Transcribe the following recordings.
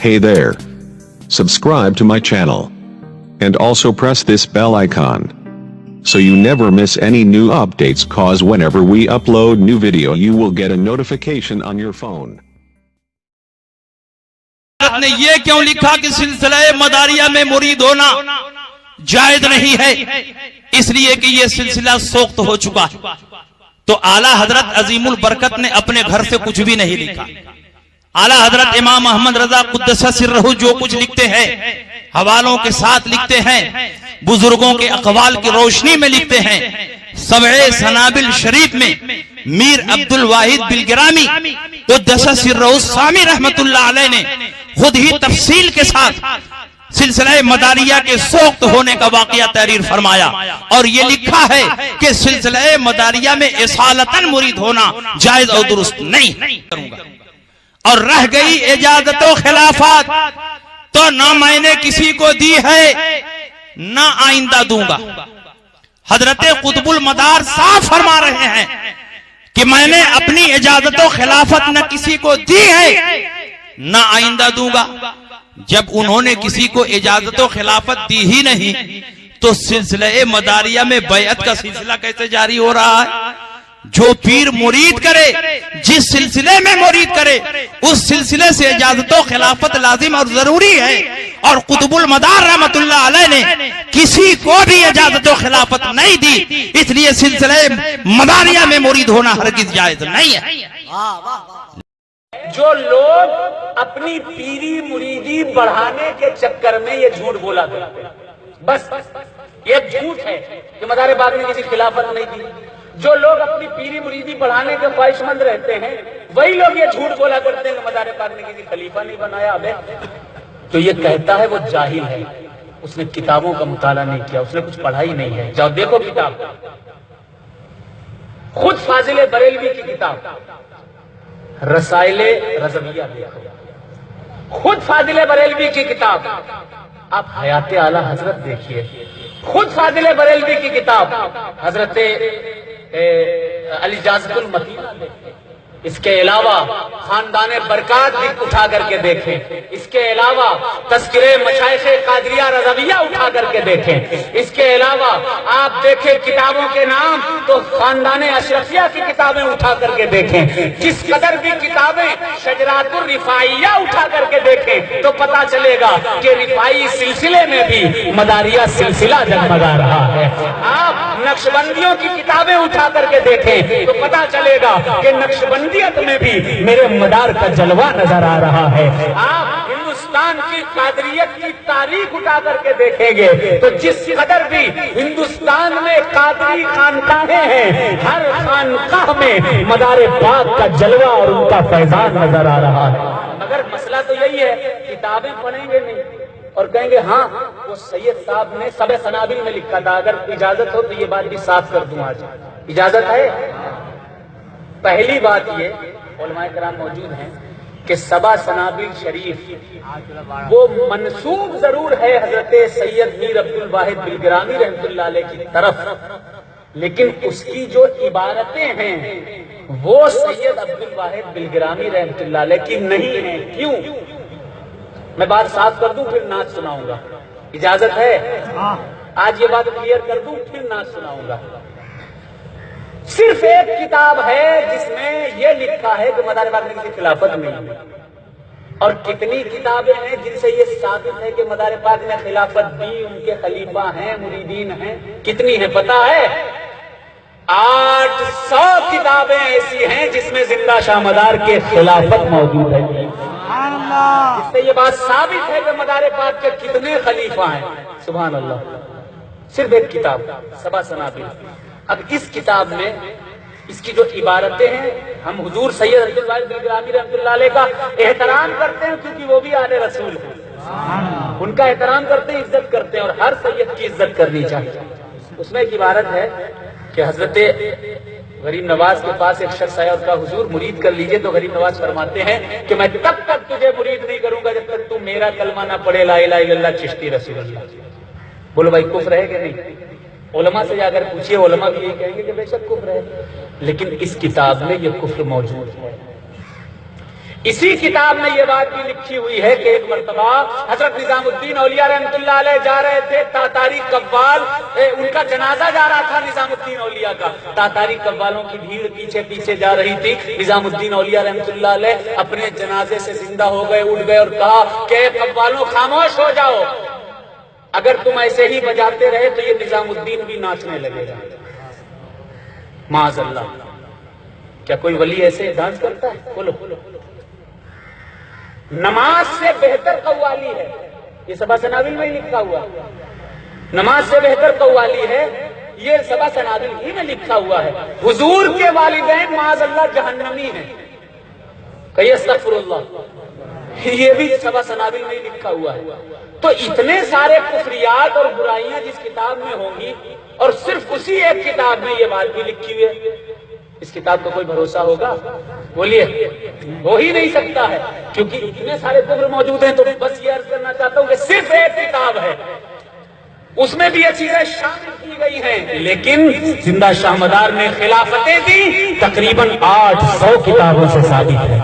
Hey there. Subscribe to my channel. And also press this bell icon. So you never miss any new updates, cause whenever we upload new video you will get a notification on your phone. نے یہ کیوں لکھا کہ سلسلہ مداریہ میں مرید ہونا جائز نہیں ہے؟ اس لیے کہ یہ سلسلہ سوخت ہو چکا ہے۔ تو اعلیٰ حضرت عظیم البرکت نے اپنے گھر سے کچھ بھی نہیں لکھا۔ اعلیٰ حضرت امام احمد رضا قدس سرہ جو کچھ لکھتے ہیں حوالوں کے ساتھ لکھتے ہیں، بزرگوں کے اقوال کی روشنی میں لکھتے ہیں۔ سبع سنابل شریف میں میر عبد الواحد بلگرامی قدس سرہ السامی رحمت اللہ علیہ نے خود ہی تفصیل کے ساتھ سلسلہ مداریہ کے سوخت ہونے کا واقعہ تحریر فرمایا، اور یہ لکھا ہے کہ سلسلہ مداریہ میں اصالتاً مرید ہونا جائز اور درست نہیں کروں گا۔ اور رہ گئی اجازت و خلافات، تو نہ میں نے کسی کو دی ہے نہ آئندہ دوں گا۔ حضرت قطب المدار صاف فرما رہے ہیں کہ میں نے اپنی اجازت و خلافت نہ کسی کو دی ہے نہ آئندہ دوں گا۔ جب انہوں نے کسی کو اجازت و خلافت دی ہی نہیں تو سلسلہ مداریہ میں بیعت کا سلسلہ کیسے جاری ہو رہا ہے؟ جو پیر مرید کرے، جس سلسلے میں مرید کرے، اس سلسلے سے اجازت و خلافت لازم اور ضروری ہے، اور قطب المدار رحمت اللہ علیہ نے کسی کو بھی اجازت و خلافت نہیں دی، اس لیے سلسلہ مداریہ میں مرید ہونا ہرگز جائز نہیں ہے۔ جو لوگ اپنی پیری مریدی بڑھانے کے چکر میں یہ جھوٹ بولا کرتے ہیں، بس یہ جھوٹ ہے کہ مزار پاک نے کسی خلافت نہیں دی۔ جو لوگ اپنی پیری مریدی بڑھانے کے خواہش مند رہتے ہیں وہی لوگ یہ جھوٹ بولا کرتے ہیں کہ مزار پاک نے کسی خلیفہ نہیں بنایا۔ ابے تو یہ کہتا ہے وہ جاہل ہے، اس نے کتابوں کا مطالعہ نہیں کیا، اس نے کچھ پڑھا ہی نہیں ہے۔ جاؤ دیکھو کتاب، خود فاضل بریلوی کی کتاب رسائل رضویہ دیکھو، خود فاضل بریلوی کی کتاب، آپ حیات اعلیٰ حضرت دیکھیے، خود فاضل بریلوی کی کتاب حضرت الاجازت المتینہ دیکھیں، اس کے علاوہ خاندان برکات بھی اٹھا کر کے دیکھیں، اس کے علاوہ تذکرے مشائخ قادریہ رضویہ اٹھا کر کے دیکھیں، اس کے علاوہ آپ دیکھیں کتابوں کے نام تو خاندان اشرفیہ کی کتابیں اٹھا کر کے دیکھیں، کس قدر بھی کتابیں شجرات الرفاعیہ اٹھا کر کے دیکھیں تو پتا چلے گا کہ رفاعی سلسلے میں بھی مداریہ سلسلہ جگمگا رہا ہے۔ آپ نقشبندیوں کی کتابیں اٹھا کر کے دیکھیں تو پتا چلے گا کہ نقشبندیت میں بھی میرے مدار کا جلوہ نظر آ رہا ہے۔ آپ ہندوستان کی قادریت کی تاریخ اٹھا کر کے دیکھیں گے تو جس قدر بھی ہندوستان میں قادری خانقاہیں ہیں، ہر خانقاہ میں مدار پاک کا جلوہ اور ان کا فیضان نظر آ رہا ہے۔ مگر مسئلہ تو یہی ہے، کتابیں پڑھیں گے نہیں اور کہیں گے ہاں وہ سید صاحب نے سبع سنابل میں لکھا تھا۔ اگر اجازت ہو تو یہ بات بھی صاف کر دوں، آج اجازت ہے؟ پہلی بات یہ، علماء کرام موجود ہیں کہ سبع سنابل شریف وہ منسوب ضرور ہے حضرت سید میر عبد الواحد بلگرامی رحمت اللہ علیہ کی طرف، لیکن اس کی جو عبارتیں ہیں وہ سید عبد الواحد بلگرامی رحمت اللہ علیہ کی نہیں ہیں۔ کیوں؟ میں بات صاف کر دوں پھر نعت سناؤں گا، اجازت ہے؟ آج یہ بات کلیئر کر دوں پھر نعت سناؤں گا۔ صرف ایک کتاب ہے جس میں یہ لکھا ہے کہ مدار پاک نے کسی خلافت نہیں، اور کتنی کتابیں ہیں جن سے یہ ثابت ہے کہ مدار پاک نے خلافت دی، ان کے خلیفہ ہیں، مریدین ہیں؟ کتنی ہیں پتہ ہے؟ 800 کتابیں ایسی ہیں جس میں زندہ شاہ مدار کے خلافت موجود ہے، جس سے یہ بات ثابت ہے کہ مدار پاک کے کتنے خلیفہ ہیں۔ سبحان اللہ، صرف ایک کتاب سبع سنابل۔ اب اس کتاب میں اس کی جو عبارتیں ہیں، ہم حضور سید عبد الواحد بلگرامی رحمۃ اللہ علیہ کا احترام کرتے ہیں کیونکہ وہ بھی آل رسول ہیں، ان کا احترام کرتے ہیں، عزت کرتے ہیں، اور ہر سید کی عزت کرنی چاہیے۔ اس میں ایک عبارت ہے کہ حضرت غریب نواز کے پاس ایک شخص آیا اور کہا حضور مرید کر لیجئے، تو غریب نواز فرماتے ہیں کہ میں تب تک تجھے مرید نہیں کروں گا جب تک تو میرا کلمہ نہ پڑھے لا الہ الا اللہ چشتی رسول اللہ۔ بولو بھائی کفر ہے کہ نہیں؟ علماء سے جا کر پوچھئے، علماء بھی یہ کہیں گے کہ بے شک کفر ہے، لیکن اس کتاب میں یہ کفر موجود ہے۔ اسی کتاب میں یہ بات بھی لکھی ہوئی ہے کہ ایک مرتبہ حضرت نظام الدین اولیاء رحمۃ اللہ علیہ جا رہے تھے تاتاری قوال، ان کا جنازہ جا رہا تھا نظام الدین اولیاء کا، تاتاری قوالوں کی بھیڑ پیچھے پیچھے جا رہی تھی، نظام الدین اولیاء رحمۃ اللہ علیہ اپنے جنازے سے زندہ ہو گئے، اٹھ گئے اور کہا کہ قوالوں خاموش ہو جاؤ، اگر تم ایسے ہی بجاتے رہے تو یہ نظام الدین بھی ناچنے لگے گا۔ معاذ اللہ، کیا کوئی ولی ایسے ڈانس کرتا ہے؟ بولو، نماز سے بہتر قوالی ہے، یہ سبا سنابل میں ہی لکھا ہوا، نماز سے بہتر قوالی ہے، یہ سبا سنابل ہی میں لکھا ہوا ہے۔ حضور کے والدین معاذ اللہ جہنمی ہیں، کہیے استغفر اللہ، یہ بھی سبا سنابل میں ہی لکھا ہوا ہے۔ تو اتنے سارے کفریات اور برائیاں جس کتاب میں ہوں گی، اور صرف اسی ایک کتاب میں یہ بات بھی لکھی ہوئی ہے، اس کتاب کا کوئی بھروسہ ہوگا؟ بولیے، ہو ہی نہیں سکتا ہے، کیونکہ اتنے سارے کفر موجود ہیں۔ تو بس یہ عرض کرنا چاہتا ہوں کہ صرف ایک کتاب ہے، اس میں بھی یہ چیزیں شامل کی گئی ہیں، لیکن زندہ شاہ مدار نے خلافتیں دی تقریباً 800 کتابوں سے ثابت ہے۔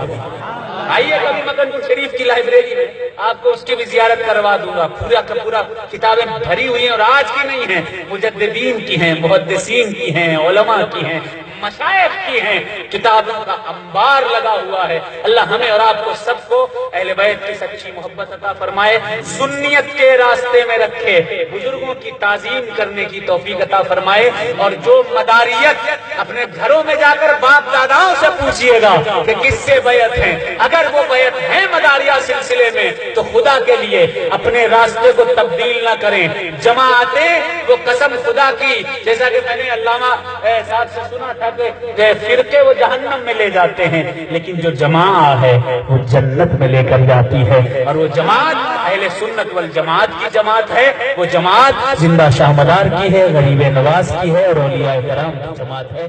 آئیے کبھی مدن پور شریف کی لائبریری میں، آپ کو اس کی بھی زیارت کروا دوں گا، پورا کا پورا کتابیں بھری ہوئی ہیں، اور آج کی نہیں ہیں، مجددین کی ہیں، محدثین کی ہیں، علماء کی ہیں، مشائخ کی ہیں، کتابوں کا انبار لگا ہوا ہے۔ اللہ ہمیں اور آپ کو سب کو اہل بیت کی سچی محبت عطا فرمائے، سنیت کے راستے میں رکھے، بزرگوں کی تعظیم کرنے کی توفیق عطا فرمائے، اور جو مداریت اپنے گھروں میں جا کر باپ داداؤں سے پوچھئے گا کہ کس سے بیعت ہیں، اگر وہ بیعت ہے مداریہ سلسلے میں تو خدا کے لیے اپنے راستے کو تبدیل نہ کریں۔ جماعتیں وہ قسم خدا کی، جیسا کہ میں نے علامہ صاحب سے سنا تھا کہ فرقے وہ جہنم میں لے جاتے ہیں، لیکن جو جماعت ہے وہ جنت میں لے کر جاتی ہے، اور وہ جماعت اہل سنت والجماعت کی جماعت ہے، وہ جماعت زندہ شاہ مدار کی ہے، غریب نواز کی ہے، اور اولیاء کرام کی جماعت ہے۔